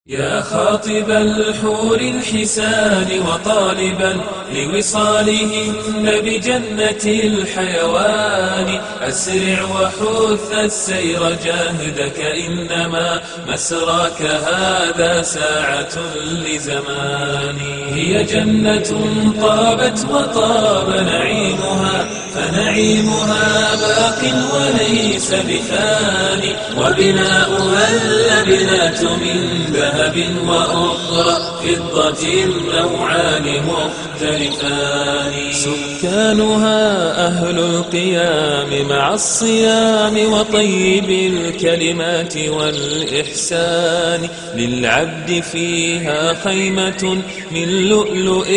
يا خاطب الحور الحسان وطالبا لوصالهن بجنة الحيوان أسرع وحث السير جاهدك إنما مسراك هذا ساعة لزمان هي جنة طابت وطاب نعيمها فنعيمها باق وليس بفاني وبناؤها اللبنات من ذهب وأخرى فضة نوعان مختلفان سكانها أهل القيام مع الصيام وطيب الكلمات والإحسان للعبد فيها خيمة من لؤلؤ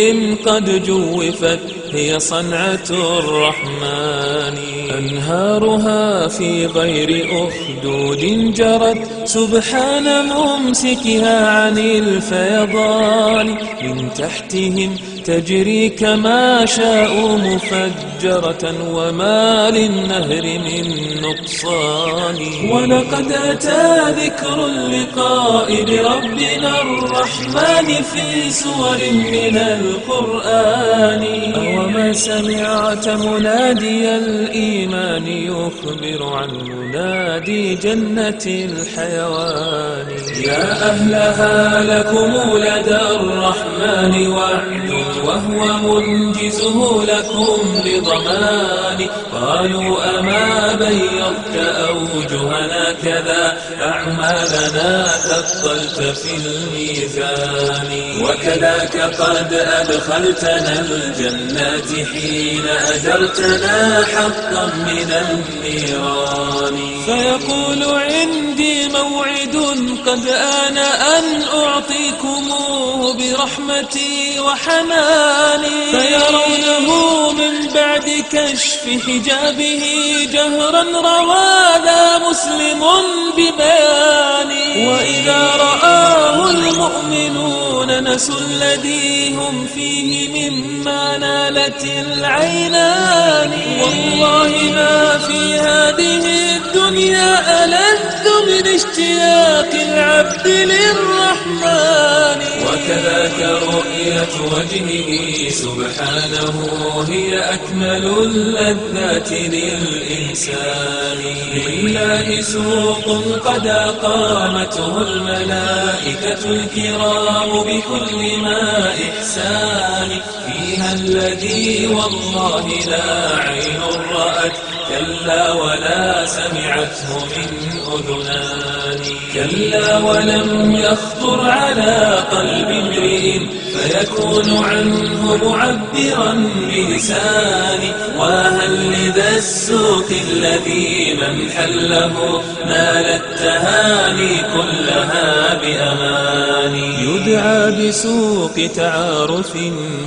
قد جوفت هي صنعة الرحمن أنهارها في غير أخدود جرت سبحان ممسكها عن الفيضان من تحتهم تجري كما شاءوا مفجرة وما للنهر من نقصان ولقد أتى ذكر اللقاء بربنا الرحمن في سور من القرآن أوما سمعت منادي الإيمان يخبر عن منادي جنة الحيوان يا أهلها لكم لدى الرحمن وعد وهو منجزه لكم بضمان قالوا أما بيضت أوجهنا كذا أعمالنا ثقلت في الميزان وكذاك قد أدخلتنا الجنات حين أجرتنا حقا من النيران فيقول عندي موعد قد آن أن أعطيكموه برحمتي وحناني فيرونه من بعد كشف حجابه جهرا روانا مسلم ببياني وإذا رآه المؤمنون نسوا الذي هم فيه مما نالت العينان والله ما في هذه الدنيا ألذ من اشتياق العبد للرحمن وكذاك رؤية وجهه سبحانه هي أكمل اللذات للإنسان لله سوق قد أقامته الملائكة الكرام بكل ما إحسان فيها الذي والله لا عين رأت كلا ولا سمعته من أذنان كلا ولم يخطر على قلب امرئ فيكون عنه معبرا بلساني وهل لذا السوق الذي من حله نال التهاني كلها بأماني يدعى بسوق تعارف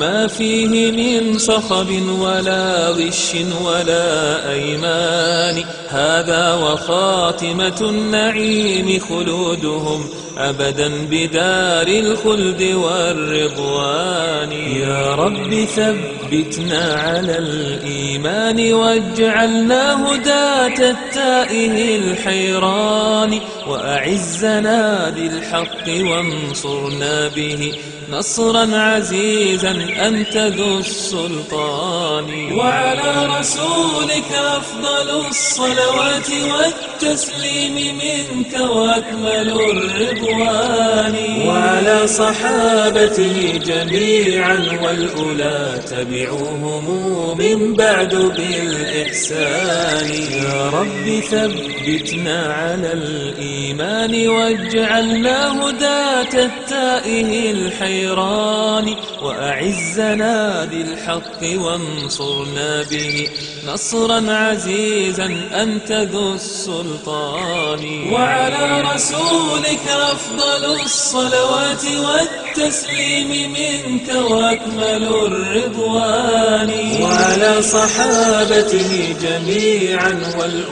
ما فيه من صخب ولا غش ولا أيمان هذا وخاتمة النعيم خلودهم أبدا بدار الخلد والرضوان يا رب ثبتنا على الإيمان واجعلنا هداة التائه الحيران وأعزنا بالحق وانصرنا به نصرا عزيزا أنت ذو السلطان وعلى رسولك أفضل الصلوات والتسليم منك وأكمل الرضوان وعلى صحابته جميعا والأولى تبعوهم من بعد بالإحسان يا رب ثبتنا على الإيمان واجعلنا هداة التائه الحيران وأعزنا بالحق وانصرنا به نصرا عزيزا أنت ذو السلطان وعلى رسولك أفضل الصلوات والتسليم منك وأكمل الرضوان وعلى صحابته جميعا والأولى